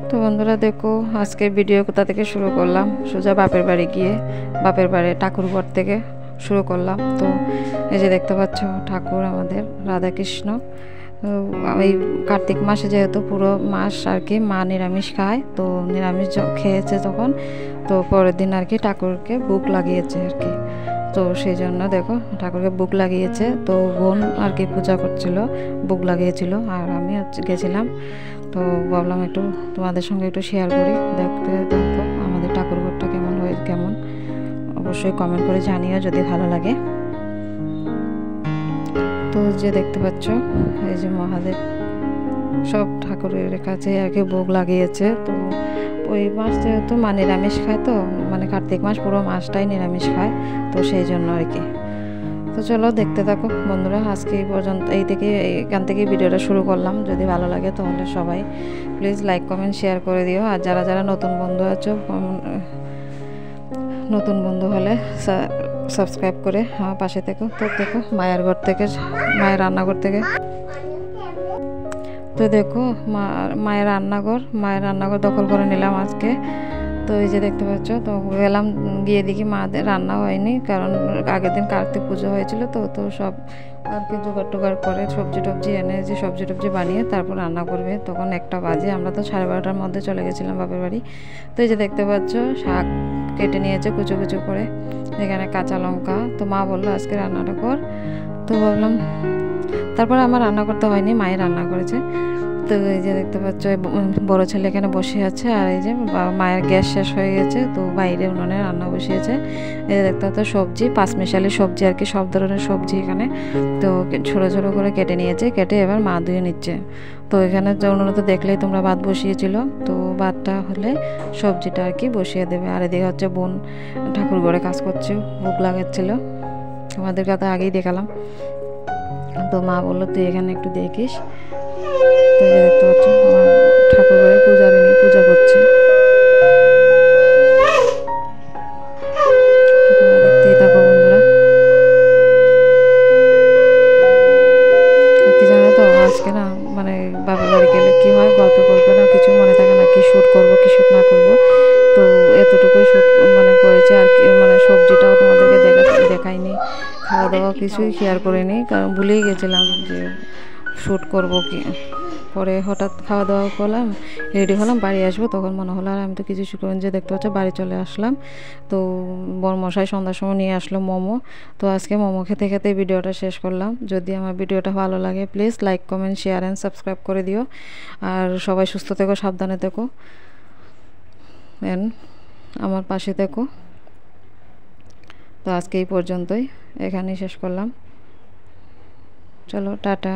তো বন্ধুরা দেখো আজকে ভিডিও কোথা থেকে শুরু করলাম, সোজা বাপের বাড়ি গিয়ে বাপের বাড়ি ঠাকুরঘর থেকে শুরু করলাম। তো এই যে দেখতে পাচ্ছ ঠাকুর আমাদের রাধাকৃষ্ণ। এই কার্তিক মাসে যেহেতু পুরো মাস আর কি মা নিরামিষ খায়, তো নিরামিষ খেয়েছে তখন, তো পরের দিন আর কি ঠাকুরকে বুক লাগিয়েছে আর কি। তো সেই জন্য দেখো ঠাকুরকে বুক লাগিয়েছে, তো বোন আর কি পূজা করছিল, বুক লাগিয়েছিল, আর আমি গেছিলাম। তো ভাবলাম একটু তোমাদের সঙ্গে একটু শেয়ার করি। দেখতে দেখো আমাদের ঠাকুরঘরটা কেমন অবশ্যই কমেন্ট করে জানিও যদি ভালো লাগে। তো যে দেখতে পাচ্ছ এই যে মহাদেব সব ঠাকুরের কাছে আর কি ভোগ লাগিয়েছে। তো ওই মাস যেহেতু মা নিরামিষ খায়, তো মানে কার্তিক মাস পুরো মাসটাই নিরামিষ খায়, তো সেই জন্য আর কি। তো চলো দেখতে থাকো বন্ধুরা, আজকে এই পর্যন্ত এখান থেকে ভিডিওটা শুরু করলাম। যদি ভালো লাগে তাহলে সবাই প্লিজ লাইক কমেন্ট শেয়ার করে দিও। আর যারা নতুন বন্ধু আছো, নতুন বন্ধু হলে সাবস্ক্রাইব করে আমার পাশে থেকো। তো দেখো মায়ের রান্নাঘর থেকে তো দেখো মায়ের রান্নাঘর দখল করে নিলাম আজকে। তো এই যে দেখতে পাচ্ছ, তো গেলাম গিয়ে দেখি মাদের রান্না হয়নি, কারণ আগের দিন কার্তিক পুজো হয়েছিল। তো সব আর কি জোগাড় করে সবজি টবজি এনে যে সবজি টবজি বানিয়ে তারপর রান্না করবে। তখন 1টা বাজে, আমরা তো 12:30টার মধ্যে চলে গেছিলাম বাপের বাড়ি। তো এই যে দেখতে পাচ্ছ শাক কেটে নিয়েছে কুচো করে, এখানে কাঁচা লঙ্কা। তো মা বললো আজকে রান্নাটা কর, তো ভাবলাম। তারপরে আমার রান্না করতে হয়নি, মায়ের রান্না করেছে। তো এই যে দেখতে পাচ্ছ বড় ছেলে এখানে বসে আছে, আর এই যে মায়ের গ্যাস শেষ হয়ে গেছে, তো বাইরে উনুনে রান্না বসিয়েছে। এই যে দেখতে পাচ্ছ সবজি, 5 মিশালি সবজি আর কি, সব ধরনের সবজি এখানে। তো ছোটো করে কেটে নিয়েছে, কেটে এবার মা ধুয়ে নিচ্ছে। তো এখানে উনুনে তো দেখলেই তোমরা ভাত বসিয়েছিল, তো ভাতটা হলে সবজিটা আর কি বসিয়ে দেবে। আর এদিকে হচ্ছে বোন ঠাকুর ঘরে কাজ করছে, ভোগ লাগাচ্ছিল, আমাদের কথা আগেই দেখালাম। তো মা বললো তুই এখানে একটু দেখিস। তো দেখতে পাচ্ছ আমার ঠাকুর ঘরে পূজারিনী পূজা করছে, তোমরা দেখতেই থাকো বন্ধুরা। কি জানো তো আজকে না, মানে বাবার বাড়ি গেলে কি হয়, গল্পে না কিছু মনে থাকে না, কি শ্যুট করবো কি শ্যুট না করবো। তো এতটুকুই শ্যুট মানে করেছে আর কি, মানে সবজিটাও তোমাদেরকে দেখাইনি, খাওয়া দাওয়া কিছুই শেয়ার করিনি, কারণ ভুলেই গেছিলাম যে শ্যুট করবো কি। পরে হঠাৎ খাওয়া দাওয়া করলাম, রেডি হলাম, বাড়ি আসবো, তখন মনে হলো আর আমি তো কিছু শ্যুট করিনি। যে দেখতে পাচ্ছ বাড়ি চলে আসলাম। তো বরমশাই সন্ধ্যার সময় নিয়ে আসলো মোমো। তো আজকে মোমো খেতে খেতে ভিডিওটা শেষ করলাম। যদি আমার ভিডিওটা ভালো লাগে please like comment share and subscribe করে দিও। আর সবাই সুস্থ থেকো, সাবধানে থেকো, আমার পাশে থেকো। তো আজকে এই পর্যন্তই, এখানেই শেষ করলাম। চলো টাটা।